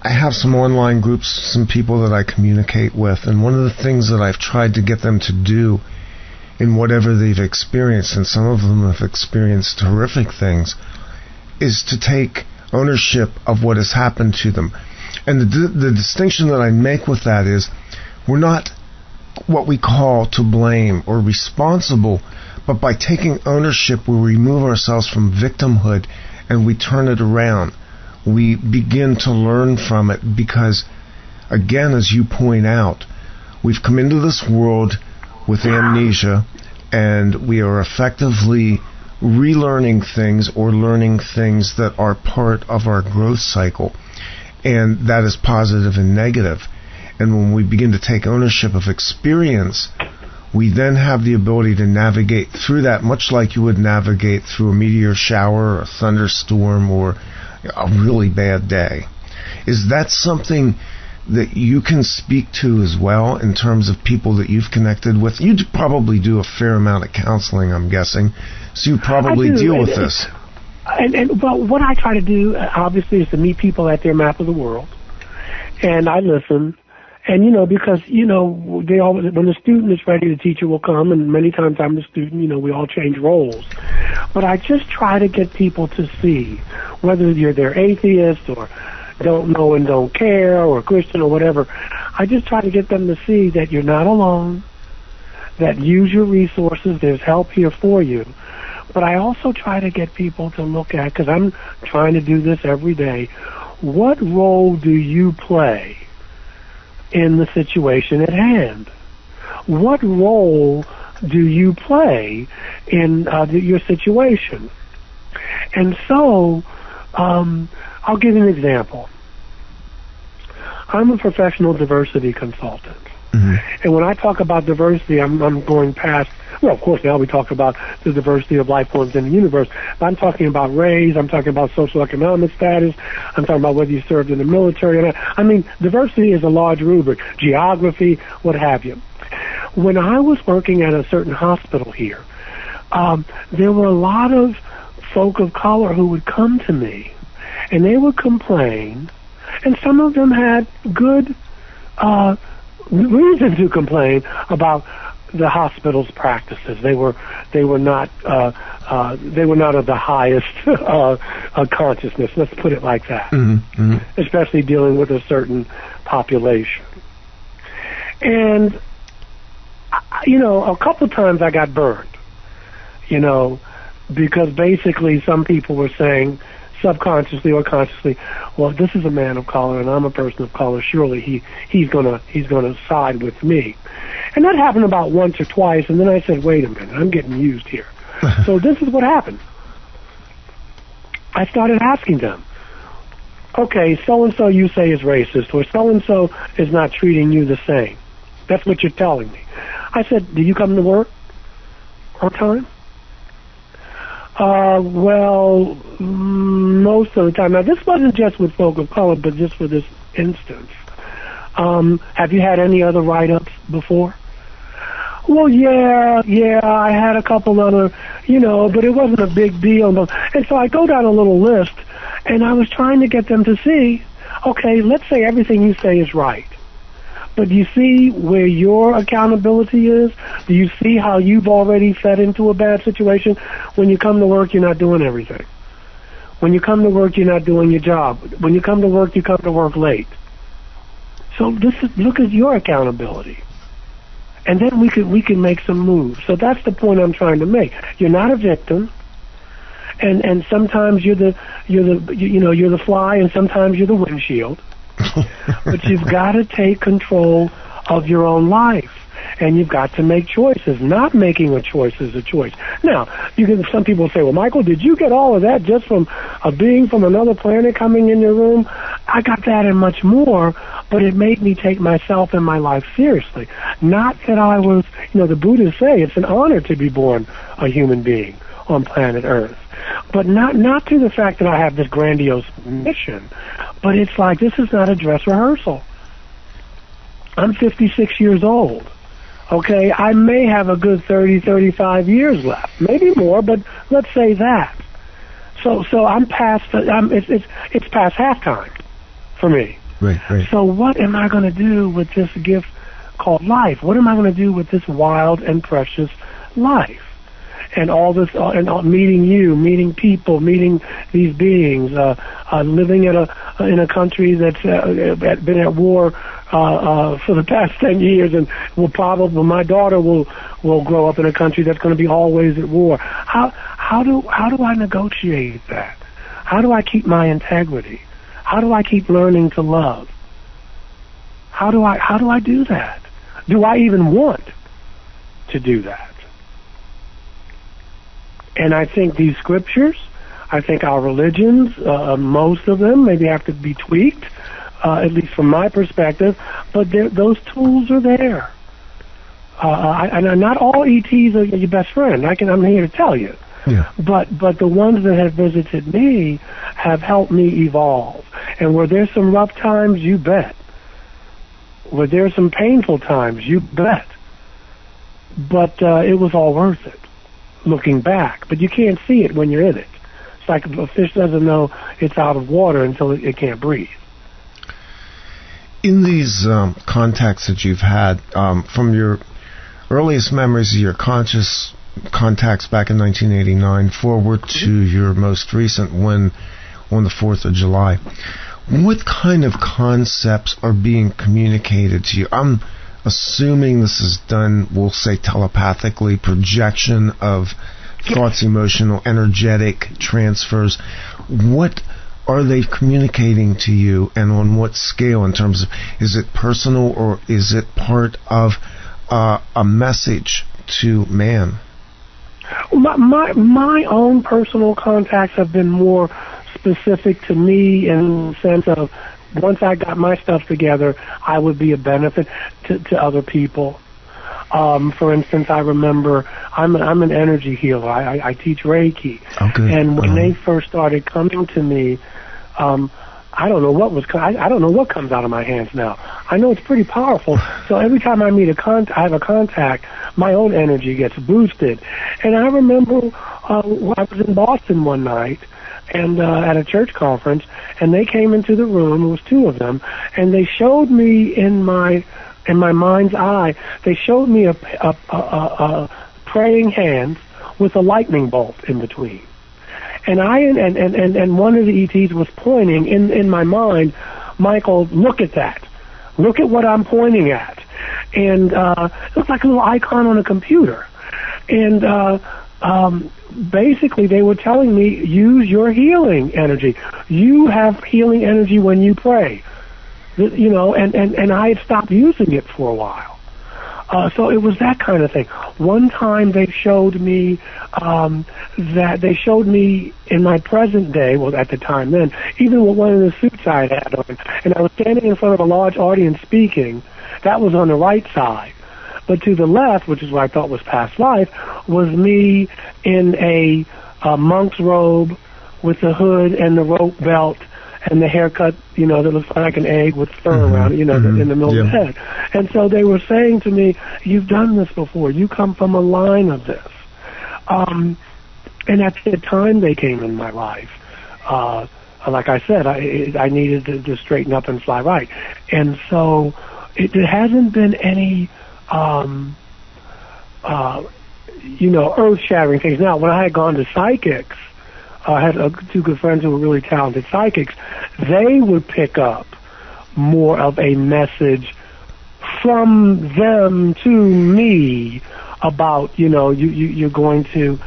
have some online groups, some people that I communicate with, and one of the things that I've tried to get them to do in whatever they've experienced, and some of them have experienced horrific things, is to take ownership of what has happened to them. And the distinction that I make with that is, we're not what we call to blame or responsible, but by taking ownership, we remove ourselves from victimhood and we turn it around. We begin to learn from it because, again, as you point out, we've come into this world with amnesia, and we are effectively relearning things or learning things that are part of our growth cycle, and that is positive and negative. And when we begin to take ownership of experience, we then have the ability to navigate through that, much like you would navigate through a meteor shower or a thunderstorm or a really bad day. Is that something that you can speak to as well in terms of people that you've connected with? You probably do a fair amount of counseling, I'm guessing, so you probably deal with this. Well, what I try to do, obviously, is to meet people at their map of the world, and I listen. And, because, they always, when the student is ready, the teacher will come, and many times I'm the student, we all change roles. But I just try to get people to see, whether they're atheist or don't know and don't care or Christian or whatever, I just try to get them to see that you're not alone, that use your resources, there's help here for you. But I also try to get people to look at, because I'm trying to do this every day, what role do you play in the situation at hand? What role do you play in your situation? And so, I'll give you an example. I'm a professional diversity consultant. Mm-hmm. And when I talk about diversity, I'm going past, well, of course, now we talk about the diversity of life forms in the universe, but I'm talking about race, I'm talking about socioeconomic status, I'm talking about whether you served in the military. I mean, diversity is a large rubric, geography, what have you. When I was working at a certain hospital here, there were a lot of folk of color who would come to me, and they would complain, and some of them had good reason to complain about the hospital's practices. They were not of the highest consciousness. Let's put it like that. Mm-hmm. Mm-hmm. Especially dealing with a certain population. And a couple times I got burned. Because basically some people were saying, subconsciously or consciously, well, this is a man of color and I'm a person of color, surely he's gonna side with me. And that happened about once or twice, and then I said, wait a minute, I'm getting used here. So this is what happened. I started asking them, okay, so-and-so you say is racist, or so-and-so is not treating you the same. That's what you're telling me. I said, do you come to work on time? Well, most of the time. Now, this wasn't just with folk of color, but just for this instance. Have you had any other write-ups before? Well, yeah, I had a couple other, but it wasn't a big deal. And so I go down a little list, and I was trying to get them to see, okay, let's say everything you say is right. But do you see where your accountability is? Do you see how you've already fed into a bad situation? When you come to work, you're not doing everything. When you come to work, you're not doing your job. When you come to work, you come to work late. So look at your accountability. And then we can make some moves. So that's the point I'm trying to make. You're not a victim, and sometimes you're the fly, and sometimes you're the windshield. But you've got to take control of your own life, and you've got to make choices. Not making a choice is a choice. Now, some people say, well, Michael, did you get all of that just from a being from another planet coming in your room? I got that and much more, but it made me take myself and my life seriously. Not that I was, the Buddhists say it's an honor to be born a human being on planet Earth. But not to the fact that I have this grandiose mission, but it's like this is not a dress rehearsal. I'm 56 years old. Okay, I may have a good 30, 35 years left, maybe more, but let's say that. So I'm past. It's past halftime for me. Right. So what am I going to do with this gift called life? What am I going to do with this wild and precious life? And all this, meeting you, meeting people, meeting these beings, living in a country that's been at war for the past 10 years, and my daughter will grow up in a country that's going to be always at war. How do I negotiate that? How do I keep my integrity? How do I keep learning to love? How do I do that? Do I even want to do that? And I think these scriptures, I think our religions, most of them maybe have to be tweaked, at least from my perspective, but those tools are there. And not all ETs are your best friend. I'm here to tell you. Yeah. But the ones that have visited me have helped me evolve. And were there some rough times? You bet. Were there some painful times? You bet. But it was all worth it, looking back. But you can't see it when you're in it. It's like a fish doesn't know it's out of water until it can't breathe. In these contacts that you've had, from your earliest memories of your conscious contacts back in 1989 forward to your most recent one on the 4th of July, what kind of concepts are being communicated to you? I'm assuming this is done, we'll say telepathically, projection of thoughts, emotional, energetic transfers. What are they communicating to you, and on what scale, in terms of, is it personal or is it part of a message to man? My own personal contacts have been more specific to me in the sense of once I got my stuff together, I would be a benefit to other people. For instance, I remember I'm an energy healer. I teach Reiki. Okay. And when they first started coming to me, I don't know I don't know what comes out of my hands now. I know it's pretty powerful. So every time I I have a contact, my own energy gets boosted. And I remember I was in Boston one night and at a church conference, and they came into the room. It was two of them, and they showed me in my mind's eye. They showed me a praying hand with a lightning bolt in between. And and one of the ETs was pointing in my mind, Michael, look at that. Look at what I'm pointing at. And it looked like a little icon on a computer. And basically they were telling me, use your healing energy. You have healing energy when you pray. And I had stopped using it for a while. So it was that kind of thing. One time they showed me in my present day, well, at the time then, even with one of the suits I had on, and I was standing in front of a large audience speaking. That was on the right side. But to the left, which is what I thought was past life, was me in a monk's robe with the hood and the rope belt and the haircut, that looks like an egg with fur around it, in the middle of the head. And so they were saying to me, you've done this before. You come from a line of this. And at the time they came in my life, like I said, I needed to straighten up and fly right. And so there hasn't been any, earth-shattering things. Now, when I had gone to psychics, I had two good friends who were really talented psychics. They would pick up more of a message from them to me about, you're going to,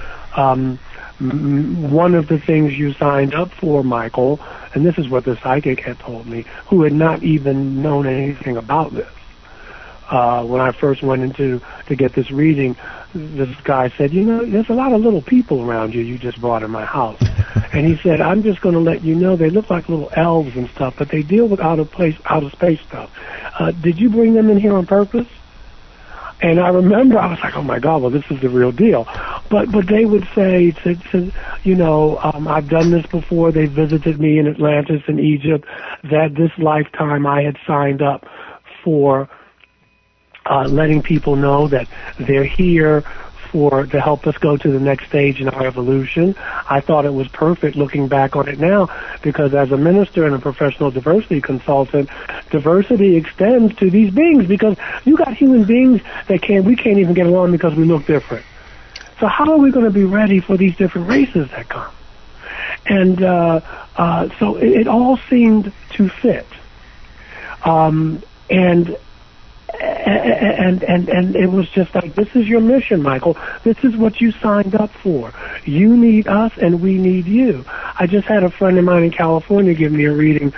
one of the things you signed up for, Michael, and this is what the psychic had told me, who had not even known anything about this. When I first went into to get this reading, this guy said, there's a lot of little people around you just brought in my house. And he said, I'm just going to let you know they look like little elves and stuff, but they deal with outer space stuff. Did you bring them in here on purpose? And I remember I was like, oh my God, well, this is the real deal. But they would say, I've done this before. They visited me in Atlantis and Egypt, that this lifetime I had signed up for letting people know that they're here to help us go to the next stage in our evolution. I thought it was perfect looking back on it now, because as a minister and a professional diversity consultant, diversity extends to these beings, because you got human beings that we can't even get along because we look different. So how are we going to be ready for these different races that come? And so it all seemed to fit. And it was just like, this is your mission, Michael. This is what you signed up for. You need us and we need you. I just had a friend of mine in California give me a reading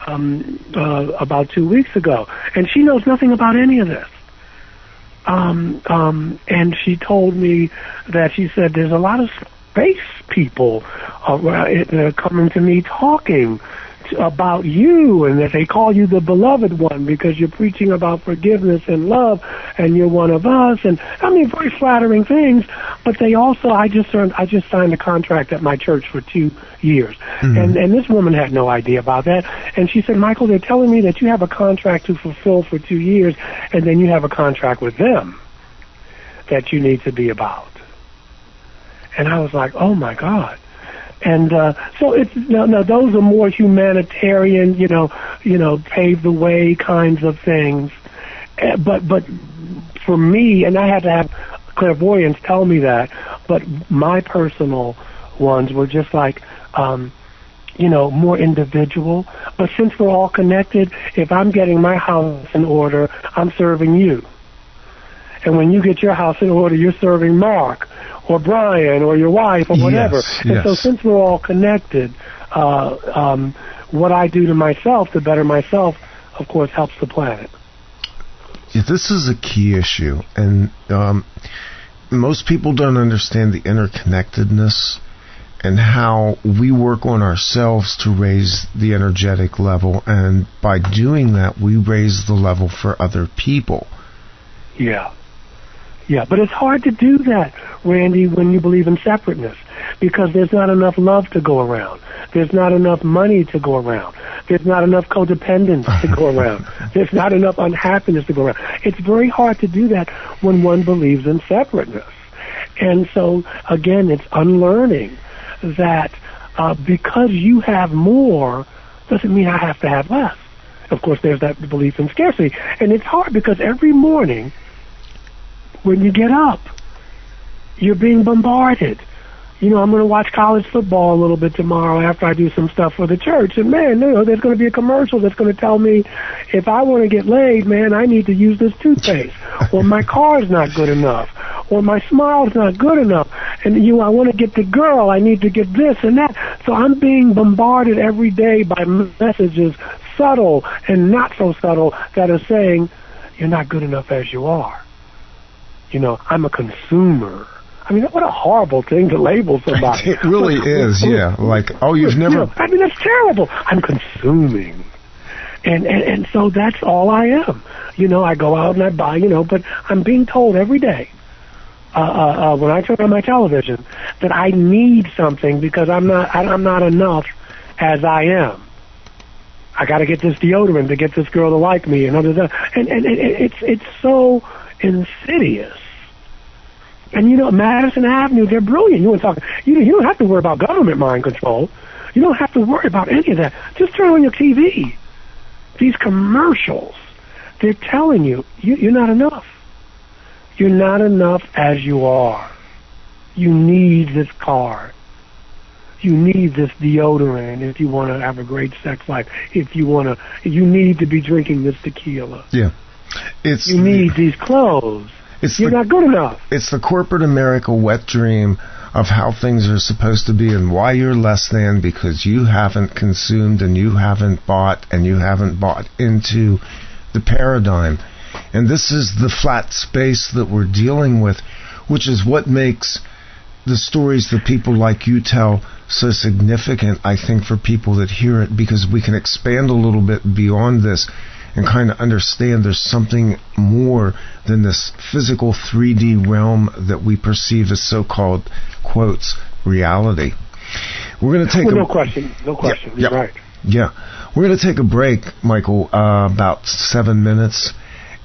about 2 weeks ago, and she knows nothing about any of this. And she told me that, she said, there's a lot of space people coming to me talking about you, and that they call you the beloved one because you're preaching about forgiveness and love, and you're one of us, and I mean, very flattering things. But they also, I just signed a contract at my church for 2 years, and this woman had no idea about that, and she said, Michael, they're telling me that you have a contract to fulfill for 2 years, and then you have a contract with them that you need to be about. And I was like, oh my God. And so it's no, those are more humanitarian, pave the way kinds of things. But for me, and I had to have clairvoyance tell me that, but my personal ones were just like, more individual. But since we're all connected, if I'm getting my house in order, I'm serving you. And when you get your house in order, you're serving Mark or Brian or your wife or whatever. And so since we're all connected, what I do to myself to better myself, of course, helps the planet. Yeah, this is a key issue, and most people don't understand the interconnectedness and how we work on ourselves to raise the energetic level, and by doing that, we raise the level for other people. Yeah, but it's hard to do that, Randy, when you believe in separateness, because there's not enough love to go around. There's not enough money to go around. There's not enough codependence to go around. There's not enough unhappiness to go around. It's very hard to do that when one believes in separateness. And so, again, it's unlearning that because you have more doesn't mean I have to have less. Of course, there's that belief in scarcity. And it's hard because every morning when you get up, you're being bombarded. I'm going to watch college football a little bit tomorrow after I do some stuff for the church. And, man, there's going to be a commercial that's going to tell me if I want to get laid, man, I need to use this toothpaste. Or my car's not good enough. Or my smile's not good enough. And, I want to get the girl. I need to get this and that. So I'm being bombarded every day by messages, subtle and not so subtle, that are saying, you're not good enough as you are. I'm a consumer. I mean, what a horrible thing to label somebody. It really is, yeah. Like, oh, you've never... I mean, that's terrible. I'm consuming. And so that's all I am. I go out and I buy, but I'm being told every day, when I turn on my television, that I need something because I'm not enough as I am. I got to get this deodorant to get this girl to like me, and it's so insidious. And Madison Avenue, they're brilliant. You don't have to worry about government mind control. You don't have to worry about any of that. Just turn on your TV. These commercials, they're telling you, you're not enough. You're not enough as you are. You need this car. You need this deodorant if you want to have a great sex life. You need to be drinking this tequila. Yeah. You need these clothes. You're not good enough. It's the corporate America wet dream of how things are supposed to be and why you're less than because you haven't consumed and you haven't bought into the paradigm. And this is the flat space that we're dealing with, which is what makes the stories that people like you tell so significant, I think, for people that hear it, because we can expand a little bit beyond this and kind of understand there's something more than this physical 3D realm that we perceive as so-called, quotes, reality. We're going to take no question. You're right. Yeah. We're going to take a break, Michael, about 7 minutes,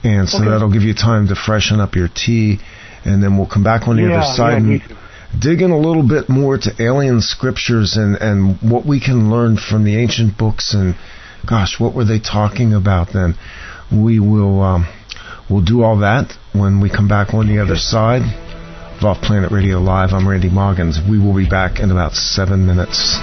and so that'll give you time to freshen up your tea, and then we'll come back on the other side and dig in a little bit more to alien scriptures and what we can learn from the ancient books and gosh, what were they talking about then? We will we'll do all that when we come back on the other side of Off Planet Radio Live. I'm Randy Maugans. We will be back in about 7 minutes.